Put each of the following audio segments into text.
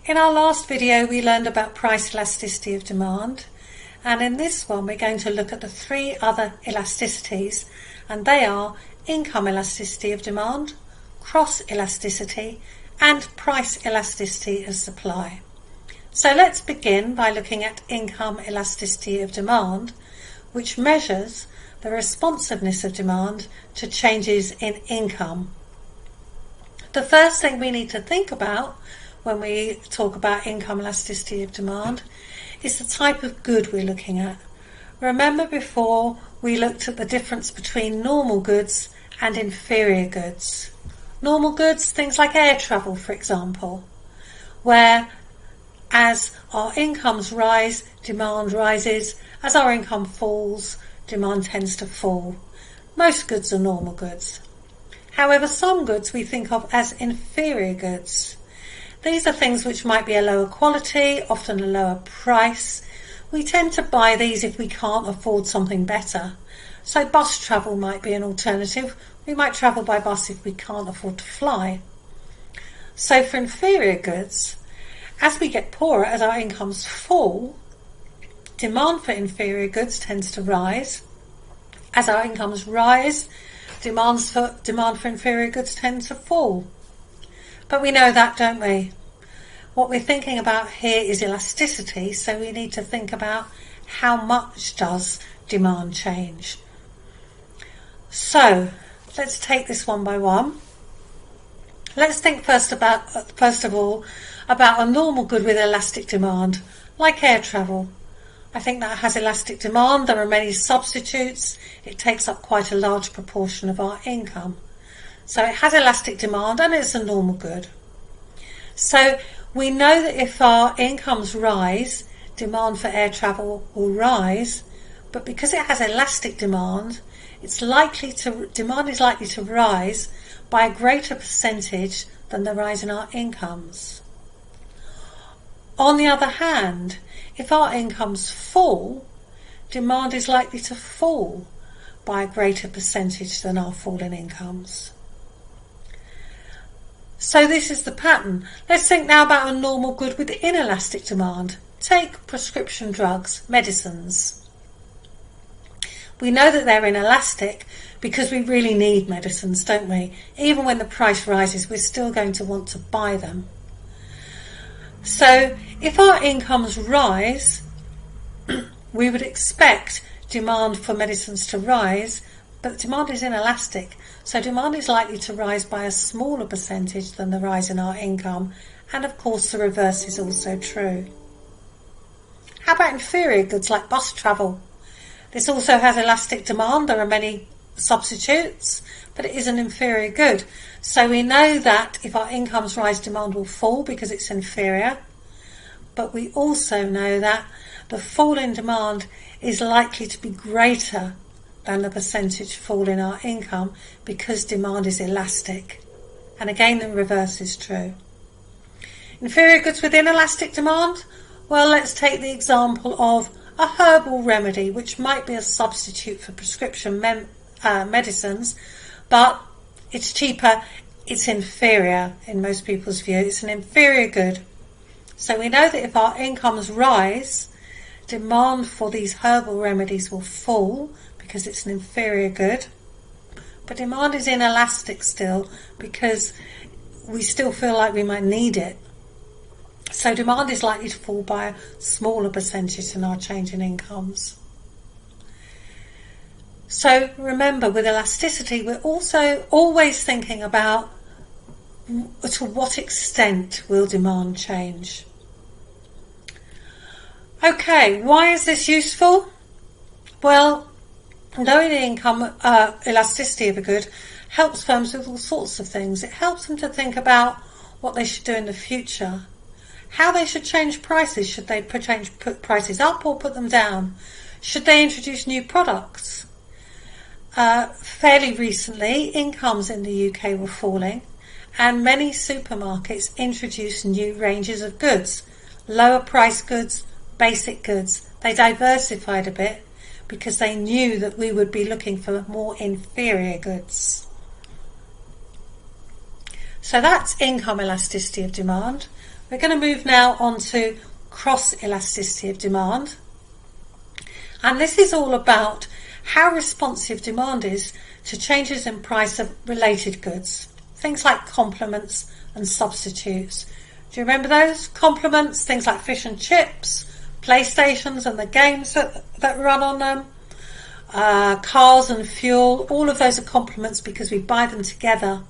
In our last video we learned about price elasticity of demand, and in this one we're going to look at the three other elasticities, and they are income elasticity of demand, cross elasticity and price elasticity of supply. So let's begin by looking at income elasticity of demand, which measures the responsiveness of demand to changes in income. The first thing we need to think about when we talk about income elasticity of demand is the type of good we're looking at. Remember before we looked at the difference between normal goods and inferior goods. Normal goods, things like air travel for example, where as our incomes rise, demand rises. As our income falls, demand tends to fall. Most goods are normal goods. However, some goods we think of as inferior goods. These are things which might be a lower quality, often a lower price. We tend to buy these if we can't afford something better. So bus travel might be an alternative. We might travel by bus if we can't afford to fly. So for inferior goods, as we get poorer, as our incomes fall, demand for inferior goods tends to rise. As our incomes rise, demand for inferior goods tends to fall. But we know that, don't we? What we're thinking about here is elasticity, so we need to think about how much does demand change. So let's take this one by one. Let's think first of all about a normal good with elastic demand, like air travel. I think that has elastic demand. There are many substitutes. It takes up quite a large proportion of our income. So it has elastic demand and it's a normal good. So we know that if our incomes rise, demand for air travel will rise, but because it has elastic demand, demand is likely to rise by a greater percentage than the rise in our incomes. On the other hand, if our incomes fall, demand is likely to fall by a greater percentage than our fall in incomes. So this is the pattern. Let's think now about a normal good with inelastic demand. Take prescription drugs, medicines. We know that they're inelastic because we really need medicines, don't we? Even when the price rises, we're still going to want to buy them. So if our incomes rise, we would expect demand for medicines to rise, but demand is inelastic, so demand is likely to rise by a smaller percentage than the rise in our income, and of course the reverse is also true. How about inferior goods like bus travel? This also has elastic demand. There are many substitutes, but it is an inferior good. So we know that if our incomes rise, demand will fall because it's inferior, but we also know that the fall in demand is likely to be greater than the percentage fall in our income because demand is elastic. And again, the reverse is true. Inferior goods with inelastic demand? Well, let's take the example of a herbal remedy, which might be a substitute for prescription medicines, but it's cheaper, it's inferior in most people's view. It's an inferior good. So we know that if our incomes rise, demand for these herbal remedies will fall because it's an inferior good, but demand is inelastic still because we still feel like we might need it. So demand is likely to fall by a smaller percentage than our change in incomes. So remember, with elasticity, we're also always thinking about to what extent will demand change. Okay, why is this useful? Well, knowing the income elasticity of a good helps firms with all sorts of things. It helps them to think about what they should do in the future, how they should change prices. Should they put prices up or put them down? Should they introduce new products? Fairly recently, incomes in the UK were falling, and many supermarkets introduced new ranges of goods, lower price goods, basic goods. They diversified a bit because they knew that we would be looking for more inferior goods. So that's income elasticity of demand. We're going to move now on to cross elasticity of demand. And this is all about how responsive demand is to changes in price of related goods. Things like complements and substitutes. Do you remember those? Complements, things like fish and chips, PlayStations and the games that run on them, cars and fuel. All of those are complements because we buy them together.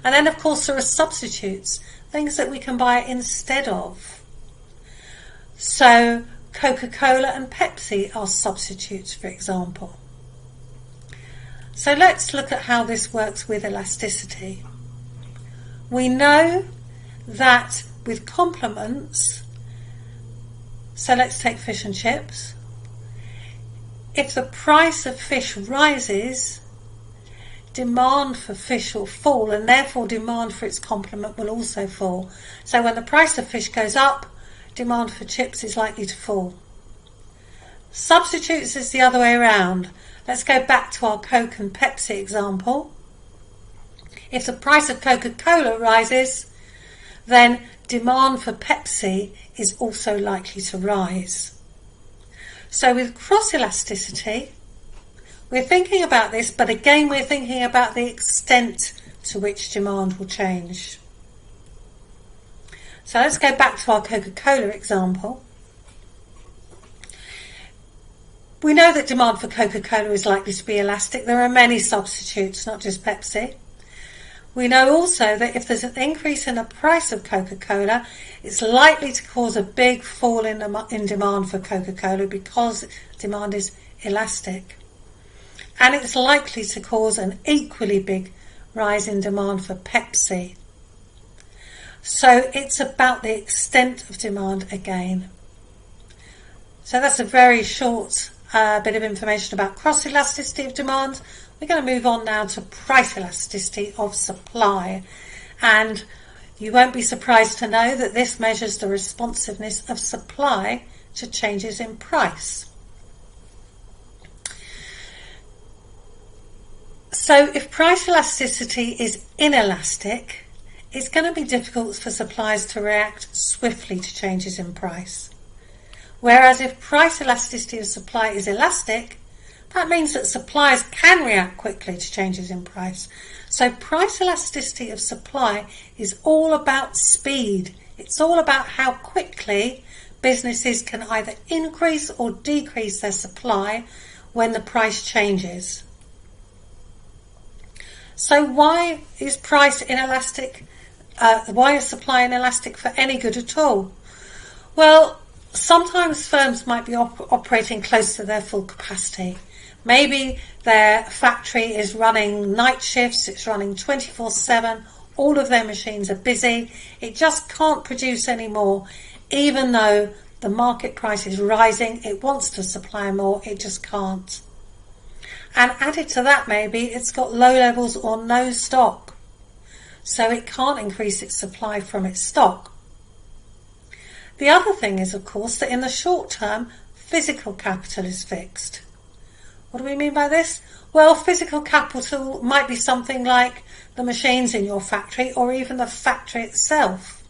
And then, of course, there are substitutes, things that we can buy instead of. So Coca-Cola and Pepsi are substitutes, for example. So let's look at how this works with elasticity. We know that with complements, so let's take fish and chips. If the price of fish rises, demand for fish will fall, and therefore demand for its complement will also fall. So when the price of fish goes up, demand for chips is likely to fall. Substitutes is the other way around. Let's go back to our Coke and Pepsi example. If the price of Coca-Cola rises, then demand for Pepsi is also likely to rise. So with cross elasticity, we're thinking about this, but again we're thinking about the extent to which demand will change. So let's go back to our Coca-Cola example. We know that demand for Coca-Cola is likely to be elastic. There are many substitutes, not just Pepsi. We know also that if there's an increase in the price of Coca-Cola, it's likely to cause a big fall in demand for Coca-Cola because demand is elastic. And it's likely to cause an equally big rise in demand for Pepsi. So it's about the extent of demand again. So that's a very short bit of information about cross elasticity of demand. We're going to move on now to price elasticity of supply. And you won't be surprised to know that this measures the responsiveness of supply to changes in price. So if price elasticity is inelastic, it's going to be difficult for suppliers to react swiftly to changes in price. Whereas if price elasticity of supply is elastic, that means that suppliers can react quickly to changes in price. So price elasticity of supply is all about speed. It's all about how quickly businesses can either increase or decrease their supply when the price changes. So why is price inelastic? Why is supply inelastic for any good at all? Well, sometimes firms might be operating close to their full capacity. Maybe their factory is running night shifts, it's running 24/7, all of their machines are busy, it just can't produce any more, even though the market price is rising, it wants to supply more, it just can't. And added to that, maybe it's got low levels or no stock, so it can't increase its supply from its stock. The other thing is, of course, that in the short term, physical capital is fixed. What do we mean by this? Well, physical capital might be something like the machines in your factory or even the factory itself.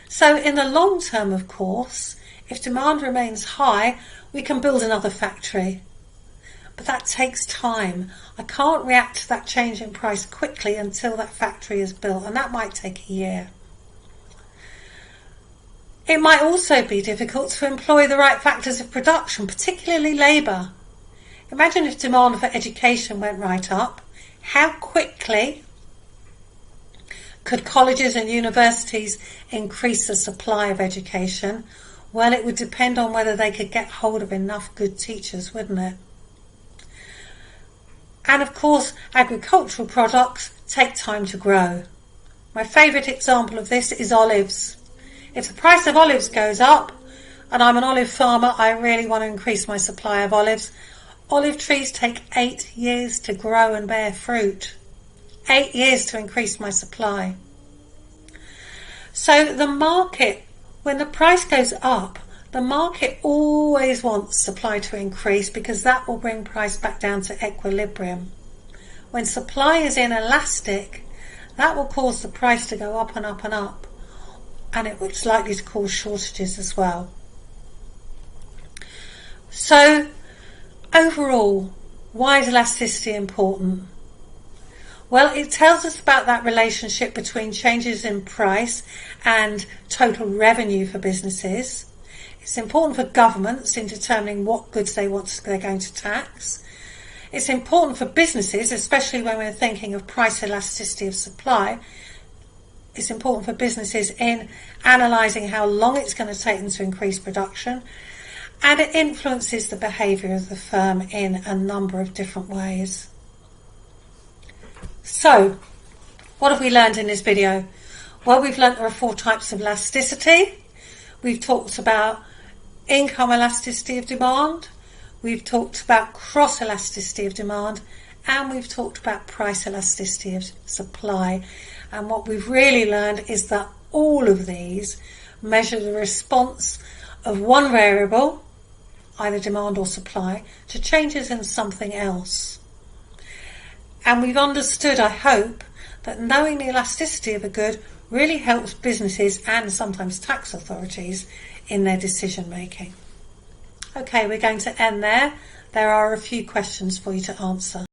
So in the long term, of course, if demand remains high, we can build another factory. But that takes time. I can't react to that change in price quickly until that factory is built, and that might take a year. It might also be difficult to employ the right factors of production, particularly labour. Imagine if demand for education went right up. How quickly could colleges and universities increase the supply of education? Well, it would depend on whether they could get hold of enough good teachers, wouldn't it? And of course, agricultural products take time to grow. My favourite example of this is olives. If the price of olives goes up, and I'm an olive farmer, I really want to increase my supply of olives. Olive trees take 8 years to grow and bear fruit. 8 years to increase my supply. So the market, when the price goes up, the market always wants supply to increase because that will bring price back down to equilibrium. When supply is inelastic, that will cause the price to go up and up and up. and it's likely to cause shortages as well. So overall, why is elasticity important? Well, it tells us about that relationship between changes in price and total revenue for businesses. It's important for governments in determining what goods they're going to tax. It's important for businesses, especially when we're thinking of price elasticity of supply. It's important for businesses in analysing how long it's going to take them to increase production. And it influences the behaviour of the firm in a number of different ways. So, what have we learned in this video? Well, we've learned there are 4 types of elasticity. We've talked about income elasticity of demand. We've talked about cross elasticity of demand. And we've talked about price elasticity of supply. And what we've really learned is that all of these measure the response of one variable, either demand or supply, to changes in something else. And we've understood, I hope, that knowing the elasticity of a good really helps businesses and sometimes tax authorities in their decision making. Okay, we're going to end there. There are a few questions for you to answer.